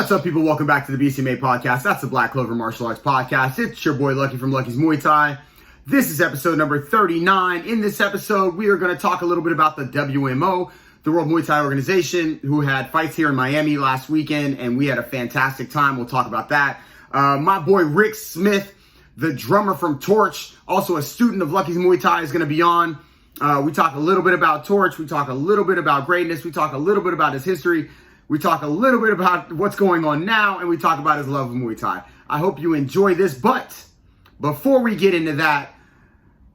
What's up, people? Welcome back to the BCMA podcast. That's the Black Clover Martial Arts podcast. It's your boy Lucky from Lucky's Muay Thai. This is episode number 39. In this episode, we are going to talk a little bit about the WMO, the World Muay Thai Organization, who had fights here in Miami last weekend, and we had a fantastic time. We'll talk about that. My boy Rick Smith, the drummer from Torche, also a student of Lucky's Muay Thai, is going to be on. We talk a little bit about Torche. We talk a little bit about greatness. We talk a little bit about his history. We talk a little bit about what's going on now, and we talk about his love of Muay Thai. I hope you enjoy this, but before we get into that,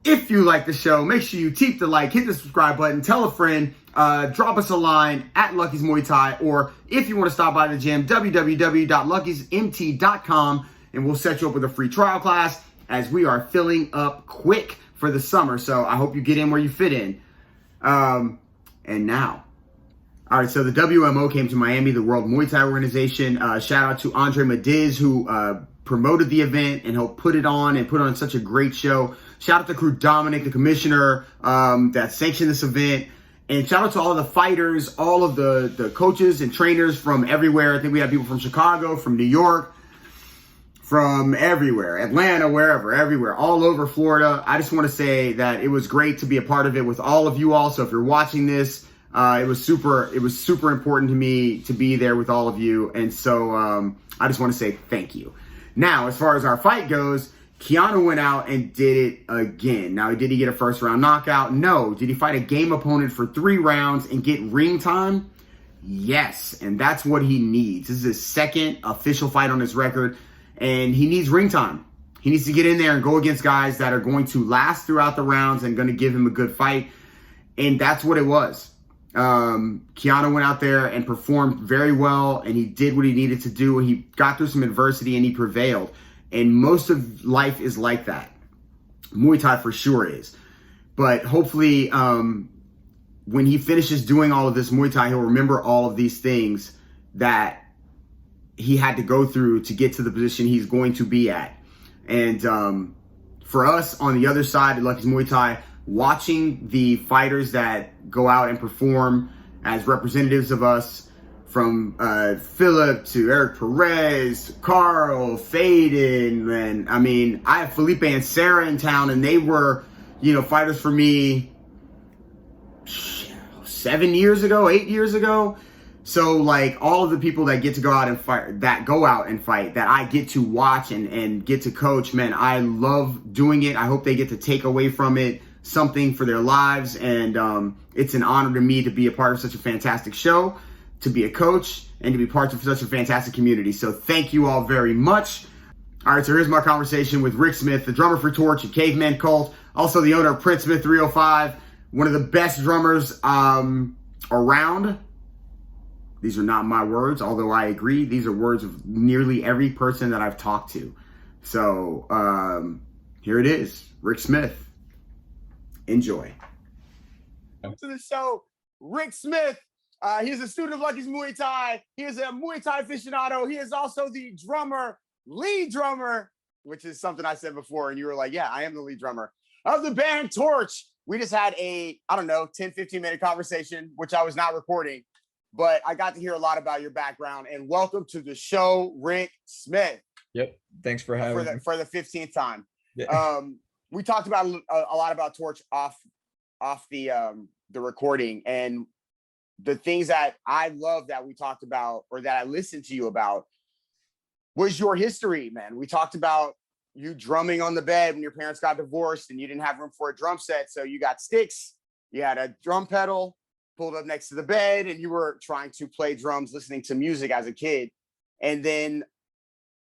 if you like the show, make sure you tap the like, hit the subscribe button, tell a friend, drop us a line at Lucky's Muay Thai, or if you want to stop by the gym, www.luckysmt.com, and we'll set you up with a free trial class as we are filling up quick for the summer. So I hope you get in where you fit in. And now, all right, so the WMO came to Miami, the World Muay Thai Organization. Shout out to Andre Mediz, who promoted the event and helped put it on and put on such a great show. Shout out to Crew Dominic, the commissioner that sanctioned this event. And shout out to all of the fighters, all of the coaches and trainers from everywhere. I think we had people from Chicago, from New York, from everywhere, Atlanta, wherever, everywhere, all over Florida. I just want to say that it was great to be a part of it with all of you all. So if you're watching this, it was super important to me to be there with all of you. And so I just want to say thank you. Now, as far as our fight goes, Keanu went out and did it again. Now, did he get a first round knockout? No. Did he fight a game opponent for 3 rounds and get ring time? Yes. And that's what he needs. This is his second official fight on his record, and he needs ring time. He needs to get in there and go against guys that are going to last throughout the rounds and going to give him a good fight. And that's what it was. Keanu went out there and performed very well, and he did what he needed to do, and he got through some adversity and he prevailed. And most of life is like that. Muay Thai for sure is. But hopefully when he finishes doing all of this Muay Thai, he'll remember all of these things that he had to go through to get to the position he's going to be at. And for us on the other side of Lucky's Muay Thai, watching the fighters that go out and perform as representatives of us, from Philip to Eric Perez, Carl, Faden, and I mean, I have Felipe and Sarah in town, and they were, fighters for me 7 years ago, 8 years ago. So like all of the people that get to go out and fight, that I get to watch and get to coach, man, I love doing it. I hope they get to take away from it something for their lives, and it's an honor to me to be a part of such a fantastic show, to be a coach, and to be part of such a fantastic community. So thank you all very much. All right, so here's my conversation with Rick Smith, the drummer for Torche, Caveman Cult, also the owner of Prince Smith 305, one of the best drummers around. These are not my words, although I agree. These are words of nearly every person that I've talked to. So here it is, Rick Smith. Enjoy. Welcome to the show, Rick Smith. He is a student of Lucky's Muay Thai. He is a Muay Thai aficionado. He is also the lead drummer, which is something I said before, and you were like, yeah, I am the lead drummer of the band Torche. We just had a, 10, 15-minute conversation, which I was not recording, but I got to hear a lot about your background, and welcome to the show, Rick Smith. Yep. Thanks for having me. For the 15th time. Yeah. We talked about a lot about Torche off the recording, and the things that I love that we talked about, or that I listened to you about, was your history, man. We talked about you drumming on the bed when your parents got divorced and you didn't have room for a drum set. So you got sticks, you had a drum pedal pulled up next to the bed, and you were trying to play drums, listening to music as a kid. And then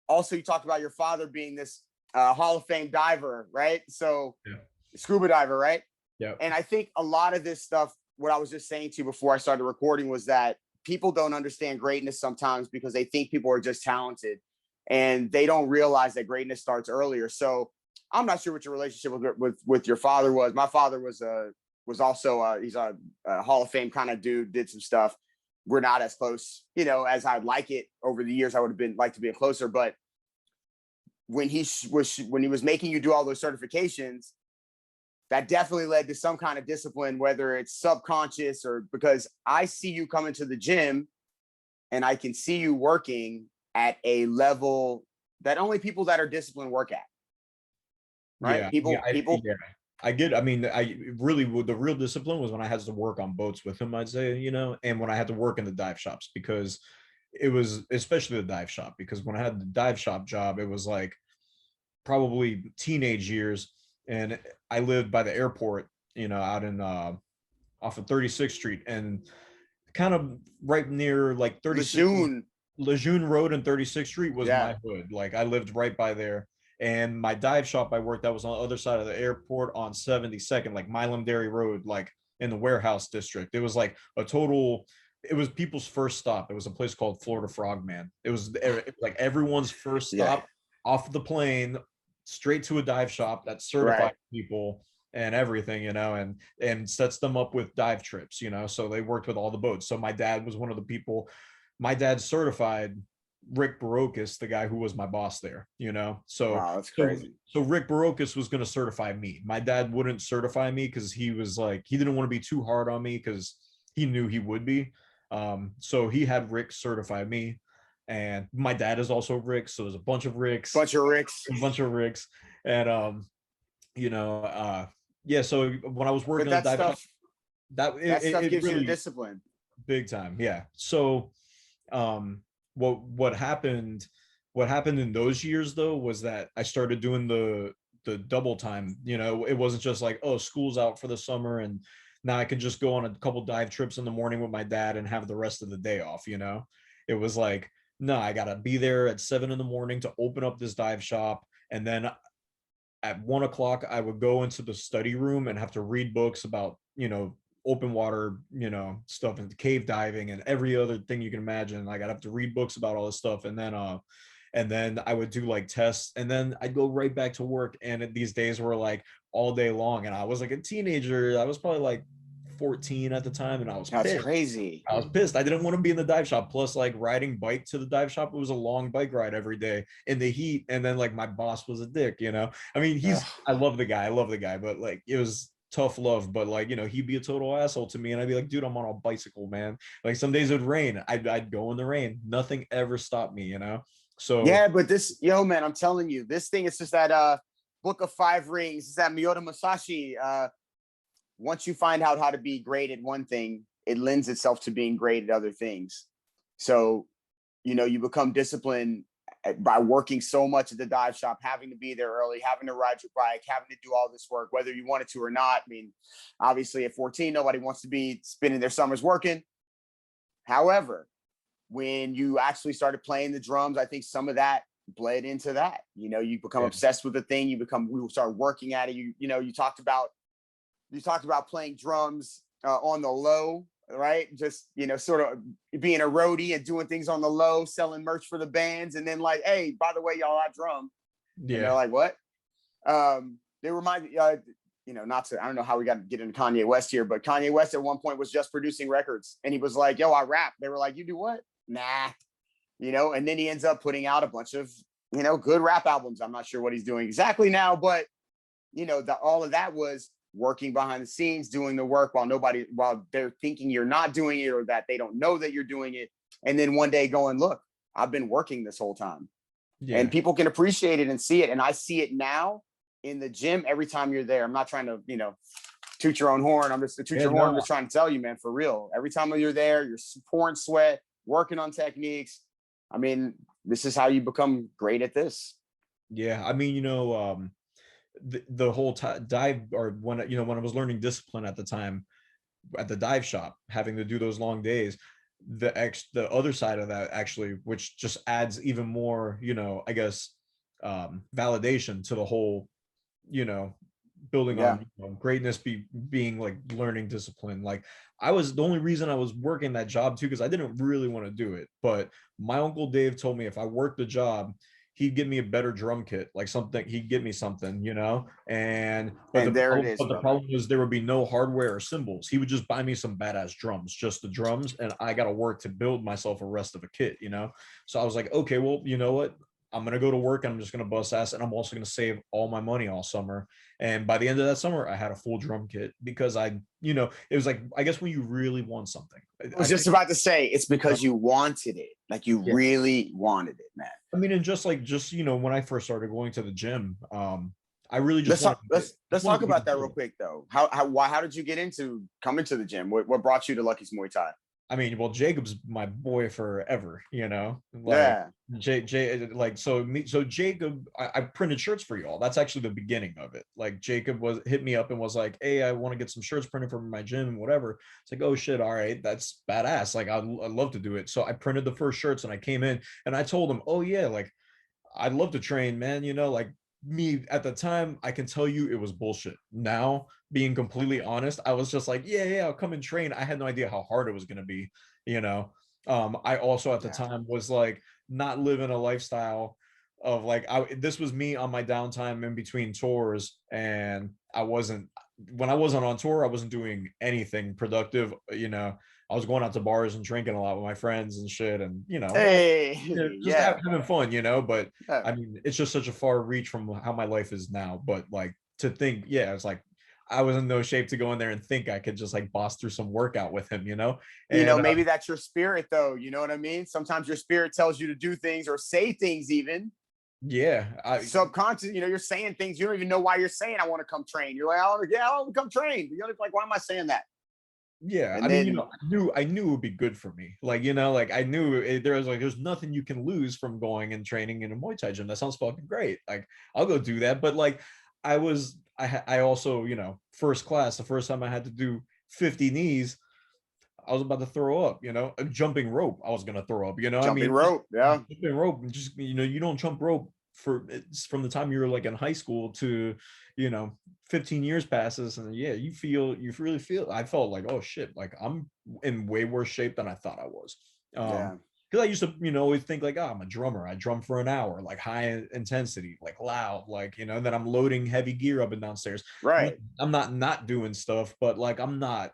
also you talked about your father being this Hall of Fame diver, right? So yeah. Scuba diver, right? Yeah. And I think a lot of this stuff, what I was just saying to you before I started recording, was that people don't understand greatness sometimes because they think people are just talented, and they don't realize that greatness starts earlier. So I'm not sure what your relationship with your father was. My father was also he's a Hall of Fame kind of dude, did some stuff. We're not as close, as I'd like it. Over the years, I would have liked to be closer, but when he was making you do all those certifications, that definitely led to some kind of discipline, whether it's subconscious or because I see you coming to the gym and I can see you working at a level that only people that are disciplined work at. Right? Yeah, People. I get. I mean, I really the real discipline was when I had to work on boats with him, I'd say, and when I had to work in the dive shops, because it was, especially the dive shop, because when I had the dive shop job, it was like probably teenage years, and I lived by the airport, out in off of 36th Street, and kind of right near like 36th Lejeune Road and 36th Street was my hood. Like I lived right by there. And my dive shop I worked at was on the other side of the airport on 72nd, like Milam Dairy Road, like in the warehouse district. It was like it was people's first stop. It was a place called Florida Frogman. It was like everyone's first stop off the plane, straight to a dive shop that certified people and everything, and sets them up with dive trips, so they worked with all the boats. So my dad was one of the people. My dad certified Rick Barocas, the guy who was my boss there, so wow, that's crazy. So Rick Barocas was going to certify me. My dad wouldn't certify me because he was like, he didn't want to be too hard on me because he knew he would be. So he had Rick certify me, and my dad is also Rick, so there's a bunch of Ricks, and yeah. So when I was working on that stuff, that stuff gives really, you the discipline, big time. Yeah. So what happened in those years though was that I started doing the double time. It wasn't just like, oh, school's out for the summer and now I can just go on a couple dive trips in the morning with my dad and have the rest of the day off. It was like, no, I gotta be there at 7 a.m. to open up this dive shop, and then at 1 o'clock I would go into the study room and have to read books about open water, stuff, and cave diving and every other thing you can imagine. Like I'd have to read books about all this stuff, and then I would do like tests, and then I'd go right back to work. And these days were like all day long, and I was like a teenager. I was probably like 14 at the time, and I was That's pissed. crazy. I was pissed. I didn't want to be in the dive shop. Plus, like riding bike to the dive shop, it was a long bike ride every day in the heat. And then like my boss was a dick, I mean, I love the guy, but like it was tough love. But like, he'd be a total asshole to me, and I'd be like, dude, I'm on a bicycle, man. Like some days it would rain. I'd go in the rain. Nothing ever stopped me, So yeah, but man, I'm telling you, this thing is just that Book of Five Rings. It's that Miyoda Musashi. Once you find out how to be great at one thing, it lends itself to being great at other things. So, you become disciplined by working so much at the dive shop, having to be there early, having to ride your bike, having to do all this work, whether you wanted to or not. I mean, obviously at 14, nobody wants to be spending their summers working. However, when you actually started playing the drums, I think some of that bled into that. You become obsessed with the thing. We start working at it. You talked about playing drums on the low, right? Just, sort of being a roadie and doing things on the low, selling merch for the bands. And then like, hey, by the way, y'all, I drum. Yeah. And they're like, what? They remind me, I don't know how we got to get into Kanye West here, but Kanye West at one point was just producing records. And he was like, yo, I rap. They were like, you do what? Nah. And then he ends up putting out a bunch of, good rap albums. I'm not sure what he's doing exactly now, but, all of that was working behind the scenes, doing the work while they're thinking you're not doing it, or that they don't know that you're doing it. And then one day going, look, I've been working this whole time. Yeah. And people can appreciate it and see it. And I see it now in the gym every time you're there. I'm not trying to, toot your own horn. I'm just I'm just trying to tell you, man, for real. Every time you're there, you're pouring sweat, working on techniques. I mean, this is how you become great at this. Yeah. I mean, the whole dive, or when I was learning discipline at the time at the dive shop, having to do those long days, the other side of that actually, which just adds even more, I guess, validation to the whole, building on greatness, being like learning discipline. Like the only reason I was working that job too, because I didn't really want to do it, but my Uncle Dave told me if I worked the job, he'd give me a better drum kit, like something, he'd give me something, but the problem was there would be no hardware or cymbals. He would just buy me some badass drums, just the drums, and I got to work to build myself a rest of a kit, So I was like, okay, well, you know what? I'm gonna go to work and I'm just gonna bust ass, and I'm also gonna save all my money all summer. And by the end of that summer, I had a full drum kit because it was like, I guess when you really want something. I was just about to say, it's because you wanted it. Like you Yeah. really wanted it, man. I mean, and just when I first started going to the gym, I really just let's talk about that real quick though. How did you get into coming to the gym? What brought you to Lucky's Muay Thai? I mean, well, Jacob's my boy forever, like Yeah. so Jacob, I printed shirts for y'all. That's actually the beginning of it. Like Jacob hit me up and was like, hey, I want to get some shirts printed for my gym and whatever. It's like, oh shit, all right, that's badass. Like I'd love to do it. So I printed the first shirts and I came in and I told him, oh yeah, like I'd love to train, man. Like me at the time, I can tell you it was bullshit. Now, being completely honest, I was just like, yeah, I'll come and train. I had no idea how hard it was going to be, you know. I also at the time was like not living a lifestyle of like, this was me on my downtime in between tours, and when I wasn't on tour, I wasn't doing anything productive, I was going out to bars and drinking a lot with my friends and shit, and Hey, just having fun, but Yeah. I mean, it's just such a far reach from how my life is now. But like to think, yeah, it's like I was in no shape to go in there and think I could just like boss through some workout with him, And maybe that's your spirit though. You know what I mean? Sometimes your spirit tells you to do things or say things even. Yeah, Subconscious, you're saying things you don't even know why you're saying I want to come train. You're like, I want to come train. But you're like, why am I saying that? Yeah, And I then, mean, I knew it would be good for me. Like, like I knew there's nothing you can lose from going and training in a Muay Thai gym. That sounds fucking great. Like, I'll go do that. But like, I also, first class, the first time I had to do 50 knees, I was about to throw up, a jumping rope. I was going to throw up, jumping rope. Yeah. Jumping rope, just, you don't jump rope from the time you were like in high school to 15 years passes, and yeah, you really feel. I felt like, oh shit, like I'm in way worse shape than I thought I was. Because I used to always think like, oh, I'm a drummer, I drum for an hour, like high intensity, like loud, like then I'm loading heavy gear up and downstairs. Right. I'm not doing stuff, but like I'm not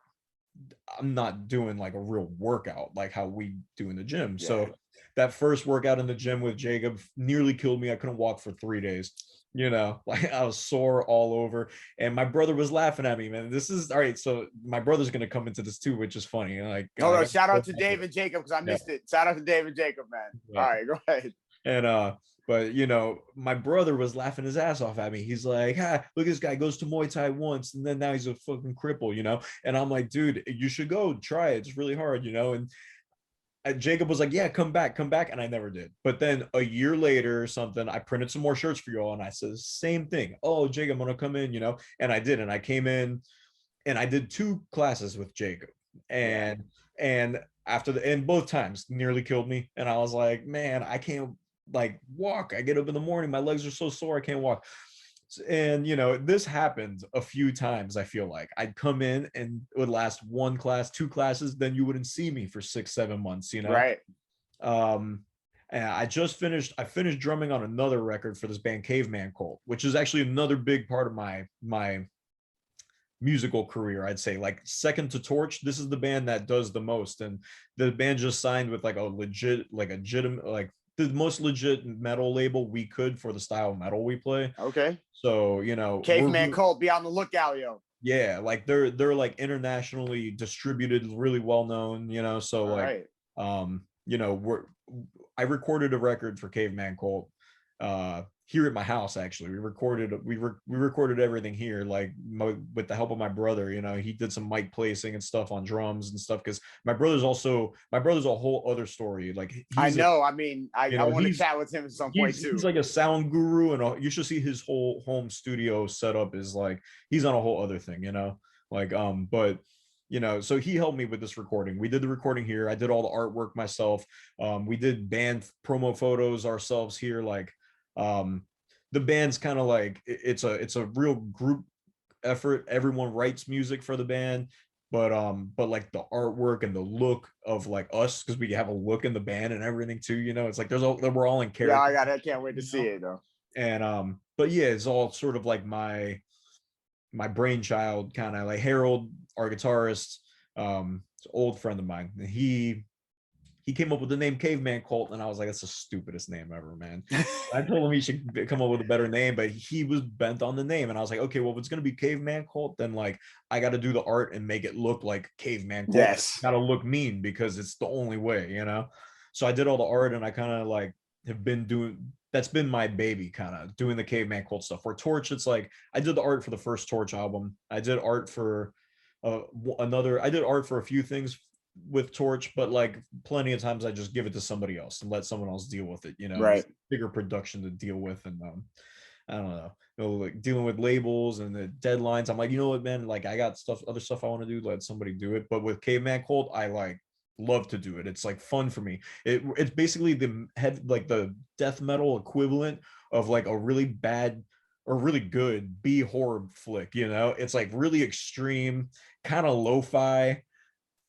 doing like a real workout like how we do in the gym. Yeah. So that first workout in the gym with Jacob nearly killed me. I couldn't walk for 3 days. Like I was sore all over, and my brother was laughing at me, man. This is all right. So my brother's gonna come into this too, which is funny. Like, shout out to Dave and Jacob because I missed it. Shout out to Dave and Jacob, man. Yeah. All right, go ahead. And but my brother was laughing his ass off at me. He's like, look, this guy goes to Muay Thai once and then now he's a fucking cripple, and I'm like, dude, you should go try it. It's really hard, and Jacob was like, yeah, come back. And I never did. But then a year later or something, I printed some more shirts for y'all. And I said, same thing. Oh, Jacob, I'm going to come in, and I did. And I came in and I did 2 classes with Jacob. And after and both times nearly killed me. And I was like, man, I can't like walk. I get up in the morning, my legs are so sore, I can't walk. And this happened a few times. I feel like I'd come in and it would last 1 class, 2 classes, then you wouldn't see me for 6-7 months, Right. And I finished drumming on another record for this band Caveman Cult, which is actually another big part of my musical career. I'd say like second to Torche, this is the band that does the most. And the band just signed with like a legitimate, like the most legit metal label we could for the style of metal we play. Okay. So, Caveman Cult, be on the lookout, yo. Yeah, like they're like internationally distributed, really well known, so all like right. I recorded a record for Caveman Cult here at my house. Actually, we recorded everything here, like with the help of my brother. He did some mic placing and stuff on drums and stuff, because my brother's a whole other story. Like I want to chat with him at some point too. He's like a sound guru, and you should see his whole home studio setup is like he's on a whole other thing, like but so he helped me with this recording. We did the recording here. I did all the artwork myself. We did band promo photos ourselves here. Like the band's kind of like it's a real group effort. Everyone writes music for the band, but like the artwork and the look of like us, because we have a look in the band and everything too, it's like we're all in character. I can't wait to see it though. And but yeah, it's all sort of like my brainchild, kind of like Harold, our guitarist, it's an old friend of mine. He he came up with the name Caveman Cult, and I was like, that's the stupidest name ever, man. I told him he should come up with a better name, but he was bent on the name, and I was like, okay, well, if it's gonna be Caveman Cult, then like I got to do the art and make it look like Caveman Cult. Yes. Got to look mean because it's the only way, you know. So I did all the art, and I kind of like have been doing. That's been my baby, kind of doing the Caveman Cult stuff. For Torche, it's like I did the art for the first Torche album. I did art for I did art for a few things with Torche, but like plenty of times I just give it to somebody else and let someone else deal with it, you know. Right. It's bigger production to deal with, and I don't know, like dealing with labels and the deadlines. I'm like, you know what, man, like I got other stuff I want to do, let somebody do it. But with Caveman Cold, I like love to do it. It's like fun for me. It's basically like the death metal equivalent of like a really bad or really good B horror flick, you know. It's like really extreme, kind of lo-fi.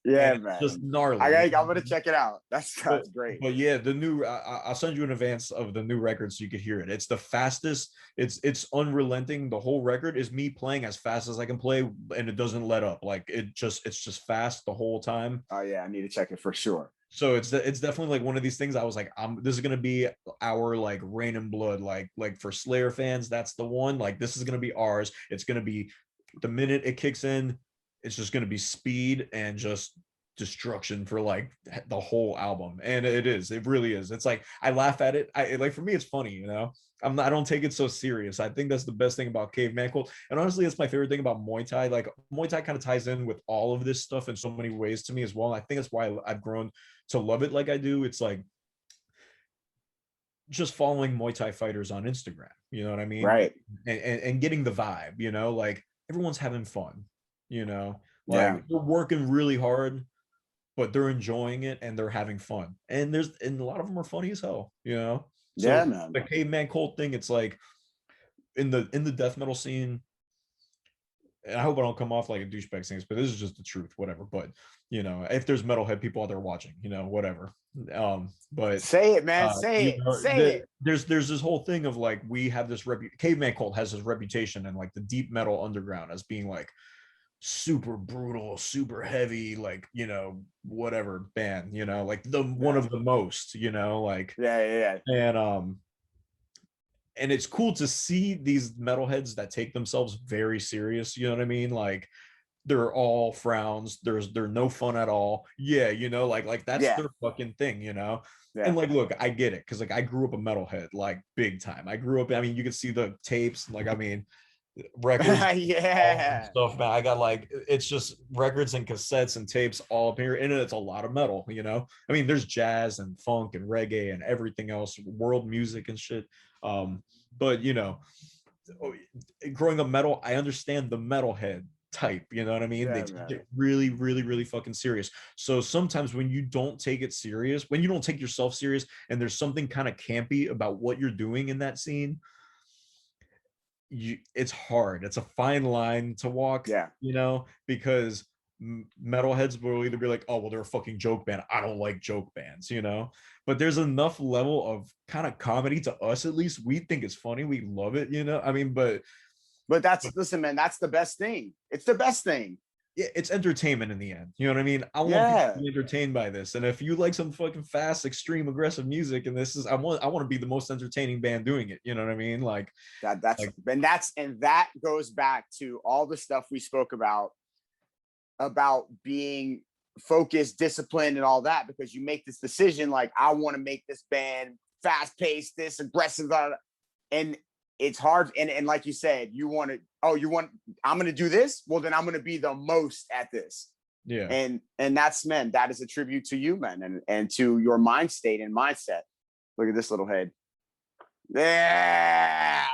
Yeah, And man. just gnarly. I'm gonna check it out. That's great. But yeah, the new I'll send you an advance of the new record so you could hear it. It's the fastest. It's unrelenting. The whole record is me playing as fast as I can play, and it doesn't let up. Like it's just fast the whole time. Oh yeah, I need to check it for sure. So it's definitely like one of these things. I was like, this is gonna be our like Rain and Blood. Like for Slayer fans, that's the one. Like this is gonna be ours. It's gonna be the minute it kicks in. It's just going to be speed and just destruction for like the whole album. And it really is. It's like, I laugh at it. Like, for me, it's funny, you know. I don't take it so serious. I think that's the best thing about Caveman Cult. And honestly, it's my favorite thing about Muay Thai. Like Muay Thai kind of ties in with all of this stuff in so many ways to me as well. And I think that's why I've grown to love it like I do. It's like just following Muay Thai fighters on Instagram, you know what I mean? Right. And getting the vibe, you know, like everyone's having fun. You know, like Yeah. they're working really hard, but they're enjoying it and they're having fun. And a lot of them are funny as hell, you know. So yeah, man. the Caveman Cult thing, it's like in the death metal scene. And I hope I don't come off like a douchebag things, but this is just the truth, whatever. But you know, if there's metalhead people out there watching, you know, whatever. But say it, man. Say it. There's this whole thing of like we have this Caveman Cult has this reputation in like the deep metal underground as being like super brutal, super heavy, like, you know, whatever band, you know, like one of the most, you know, like yeah. And it's cool to see these metalheads that take themselves very serious, you know what I mean? Like they're all frowns, they're no fun at all. Yeah, you know, like that's their fucking thing, you know. Yeah. And like, look, I get it, because like I grew up a metalhead, like big time. I grew up, I mean, you can see the tapes, like, I mean, records, yeah, stuff, man. I got like, it's just records and cassettes and tapes all up here, and it's a lot of metal, you know. I mean, there's jazz and funk and reggae and everything else, world music and shit. But you know, growing up metal, I understand the metalhead type, you know what I mean? They take it really, really, really fucking serious. So sometimes when you don't take it serious, when you don't take yourself serious, and there's something kind of campy about what you're doing in that scene, it's hard. It's a fine line to walk, you know, because metalheads will either be like, oh well, they're a fucking joke band, I don't like joke bands, you know. But there's enough level of kind of comedy, to us at least, we think it's funny, we love it, you know. I mean, but listen, man, that's the best thing. It's the best thing. Yeah, it's entertainment in the end, you know what I mean? I want people to be entertained by this. And if you like some fucking fast, extreme, aggressive music, and this is, I want to be the most entertaining band doing it, you know what I mean? Like that goes back to all the stuff we spoke about being focused, disciplined, and all that, because you make this decision like, I want to make this band fast paced, this aggressive, and it's hard. And like you said, I'm going to do this. Well, then I'm going to be the most at this. Yeah. And that's, man, that is a tribute to you, man. And to your mind state and mindset. Look at this little head. Yeah.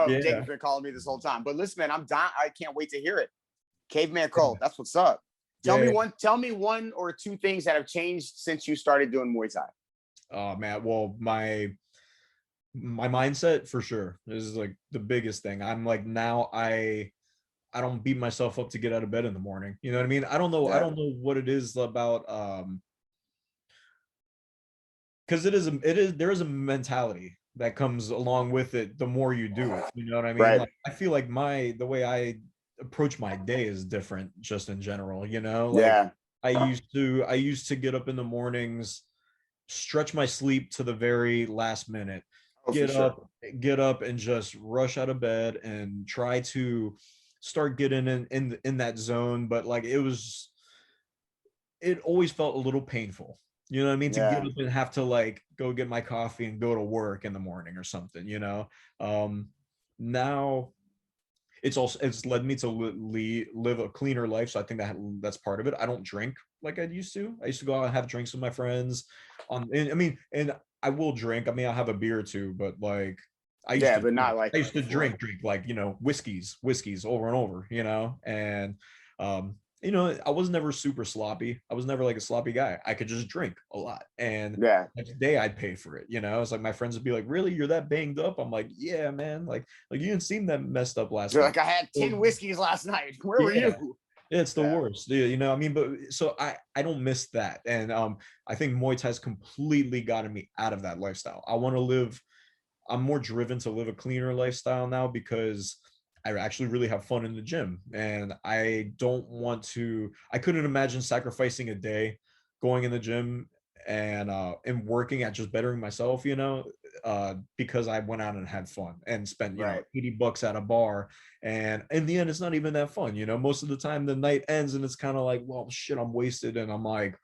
Jacob's been calling me this whole time, but listen, man, I'm dying. I can't wait to hear it. Caveman Cult. That's what's up. Tell me one or two things that have changed since you started doing Muay Thai. Oh man. Well, my mindset for sure is like the biggest thing. I'm like, now I don't beat myself up to get out of bed in the morning. You know what I mean? I don't know. I don't know what it is about. Because there is a mentality that comes along with it. The more you do it, you know what I mean? Right. Like, I feel like the way I approach my day is different, just in general. You know? Like, I used to get up in the mornings, stretch my sleep to the very last minute, Oh, for get sure. up, get up and just rush out of bed and try to start getting in that zone. But like it always felt a little painful. You know what I mean? To get Yeah. up and have to like go get my coffee and go to work in the morning or something, you know? Um, Now it's led me to live a cleaner life. So I think that's part of it. I don't drink like I used to. I used to go out and have drinks with my friends. And I mean, and I will drink. I mean, I'll have a beer or two, but like I used Yeah, to but drink. not I like used to before. drink like whiskeys over and over, and I was never super sloppy. I was never like a sloppy guy. I could just drink a lot, and Yeah. next day I'd pay for it. It's like my friends would be like, "Really, you're that banged up?" I'm like, "Yeah, man. Like you didn't seem that messed up last You're night." like, I had 10 So, whiskeys last night. Where were yeah, you? it's the Yeah. worst. Yeah, I mean, but so I don't miss that, and I think Muay Thai's completely gotten me out of that lifestyle. I want to live. I'm more driven to live a cleaner lifestyle now because I actually really have fun in the gym, and I don't want to. I couldn't imagine sacrificing a day going in the gym and working at just bettering myself, because I went out and had fun and spent Right. $80 at a bar, and in the end, it's not even that fun. Most of the time the night ends and it's kind of like, well, shit, I'm wasted, and I'm like,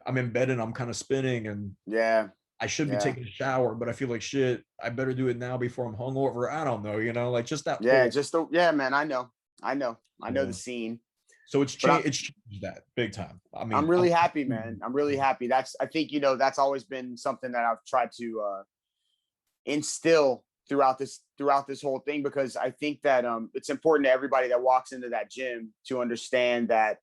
I'm in bed and I'm kind of spinning, and Yeah. I should be Yeah. taking a shower, but I feel like shit. I better do it now before I'm hungover. I don't know, like just that Yeah. whole, Just the, yeah, man. I know. I know. I you know the know. scene. So it's But changed. It's changed that big time. I I'm mean, really happy, man. I'm really happy. I think, that's always been something that I've tried to instill throughout this whole thing, because I think that it's important to everybody that walks into that gym to understand that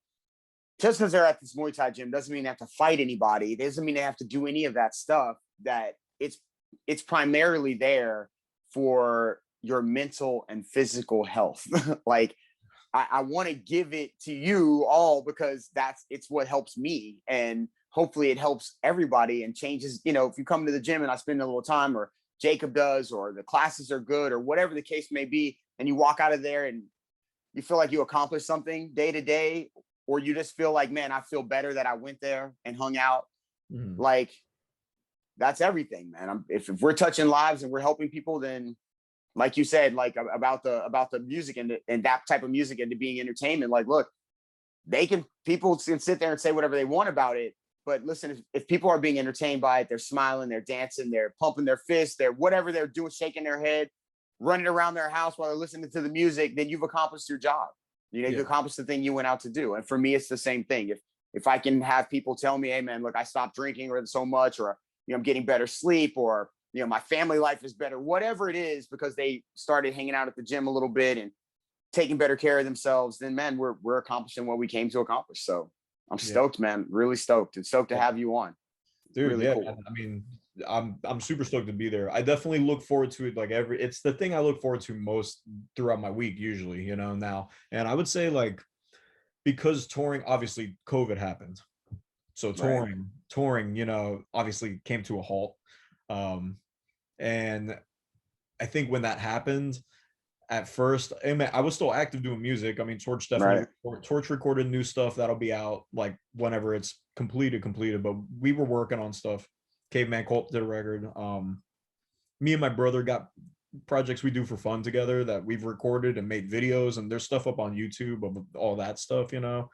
just because they're at this Muay Thai gym doesn't mean they have to fight anybody. It doesn't mean they have to do any of that stuff. That it's primarily there for your mental and physical health. Like I want to give it to you all because it's what helps me, and hopefully it helps everybody and changes. If you come to the gym and I spend a little time, or Jacob does, or the classes are good, or whatever the case may be, and you walk out of there and you feel like you accomplished something day to day, or you just feel like, man, I feel better that I went there and hung out. Mhm. Like that's everything, man. If we're touching lives and we're helping people, then like you said, like about the music and that type of music and to being entertainment, like, look, people can sit there and say whatever they want about it, but listen, if people are being entertained by it, they're smiling, they're dancing, they're pumping their fists, they're whatever they're doing, shaking their head, running around their house while they're listening to the music, then you've accomplished your job. You've Yeah. accomplished the thing you went out to do. And for me, it's the same thing. If I can have people tell me, hey man, look, I stopped drinking or so much, or I'm getting better sleep, or my family life is better, whatever it is, because they started hanging out at the gym a little bit and taking better care of themselves, then man, we're accomplishing what we came to accomplish. So I'm Yeah. stoked, man. Really stoked, and stoked to have you on. Dude, Really yeah, cool. man. I mean, I'm super stoked to be there. I definitely look forward to it. Like it's the thing I look forward to most throughout my week, usually, now. And I would say like because touring, obviously COVID happened. So Right. touring, obviously came to a halt. Um, and I think when that happened, at first, I mean, I was still active doing music. I mean, Right. Torche recorded new stuff that'll be out like whenever it's completed. But we were working on stuff. Caveman Cult did a record. Me and my brother got projects we do for fun together that we've recorded and made videos, and there's stuff up on YouTube of all that stuff. Damn,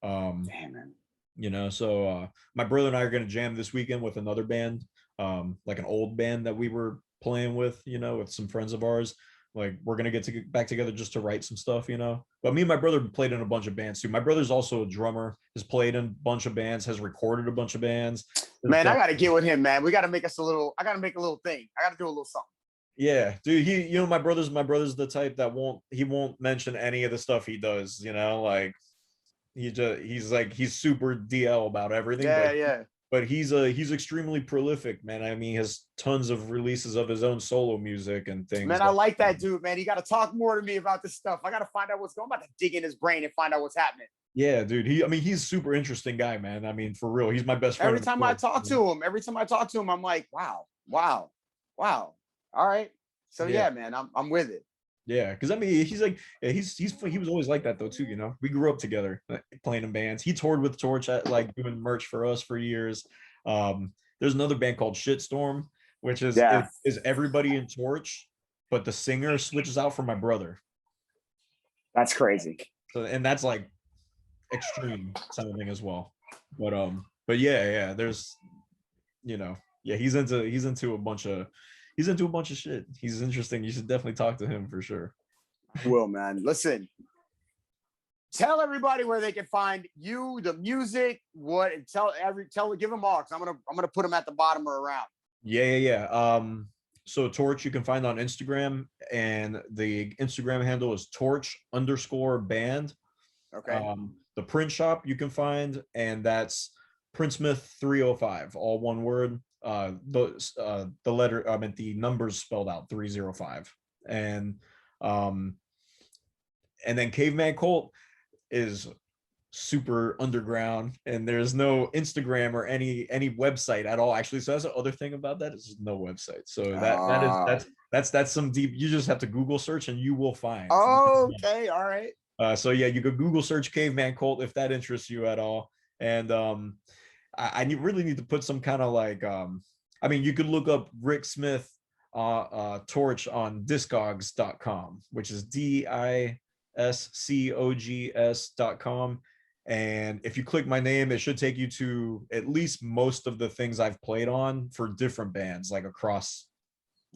man. So my brother and I are gonna jam this weekend with another band, like an old band that we were playing with some friends of ours. Like we're gonna get back together just to write some stuff. But me and my brother played in a bunch of bands too. My brother's also a drummer, has played in a bunch of bands, has recorded a bunch of bands. Man, I gotta get with him, man. We gotta make us a little. I gotta make a little thing. I gotta do a little something. Yeah, dude. My brother's the type that won't mention any of the stuff he does. Like he's super DL about everything, Yeah, but yeah. he's extremely prolific, man. I mean, he has tons of releases of his own solo music and things Man, I that. like that dude, man. You got to talk more to me about this stuff. I got to find out what's going on. I'm about to dig in his brain and find out what's happening. Yeah, dude. I mean, he's a super interesting guy, man. I mean, for real, he's my best friend Every in the time I world. talk to him, I'm like, wow, wow, wow. All right. So Yeah, yeah, man, I'm with it. Yeah, because I mean, he's like, yeah, he was always like that though too. You know, we grew up together, like, playing in bands. He toured with Torch, at, like doing merch for us for years. There's another band called Shitstorm, which Yeah, is everybody in Torch, but the singer switches out for my brother. that's crazy. So, and that's like extreme sounding as well. But yeah, yeah. There's, you know, yeah, he's into a bunch of shit. He's interesting. You should definitely talk to him for sure. I will, man. Listen, tell everybody where they can find you, the music, what, and give them all, because I'm gonna put them at the bottom or around. Yeah, yeah, yeah. So Torch you can find on Instagram, and the Instagram handle is torch_band. Okay. The print shop you can find, and that's Printsmith 305, all one word. The letter, I meant the numbers spelled out 305, and um, and then Caveman Colt is super underground, and there's no Instagram or any website at all actually. So that's the other thing about that, is no website. So that's some deep, you just have to Google search and you will find. Okay, all right. So yeah, you could Google search Caveman Colt if that interests you at all. And really need to put some kind of like, I mean, you could look up Rick Smith Torch on discogs.com, which is discogs.com. And if you click my name, it should take you to at least most of the things I've played on for different bands, like across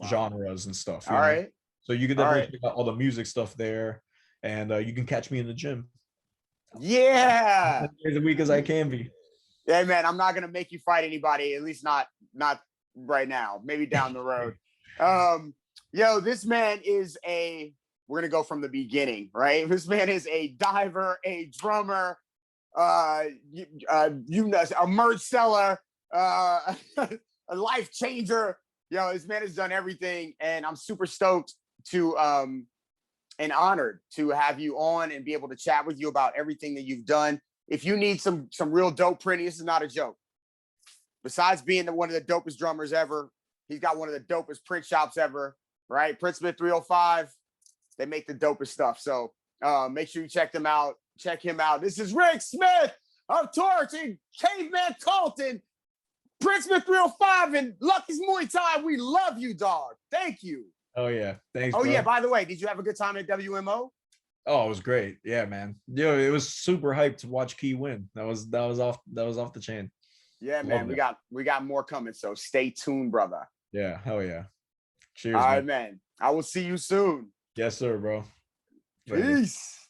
genres and stuff. All right. So you can definitely check out all the music stuff there, and you can catch me in the gym. Yeah. As days a week as I can be. Yeah, man. I'm not gonna make you fight anybody, at least not right now. Maybe down the road. Yo, this man is we're gonna go from the beginning, right? This man is a diver, a drummer, a merch seller, a life changer. Yo, this man has done everything, and I'm super stoked to and honored to have you on and be able to chat with you about everything that you've done. If you need some real dope printing, this is not a joke. Besides being one of the dopest drummers ever, he's got one of the dopest print shops ever, right? Printsmith 305, they make the dopest stuff. So make sure you check them out. Check him out. This is Rick Smith of Torche and Caveman Colton, Printsmith 305, and Lucky's Muay Thai. We love you, dog. Thank you. Oh yeah, thanks. Oh bro. Yeah, by the way, did you have a good time at WMO? Oh, it was great. Yeah, man. Yo, it was super hyped to watch Key win. That was off the chain. Yeah, man. We got more coming, so stay tuned, brother. Yeah, hell yeah. Cheers. All right, man. I will see you soon. Yes, sir, bro. Peace.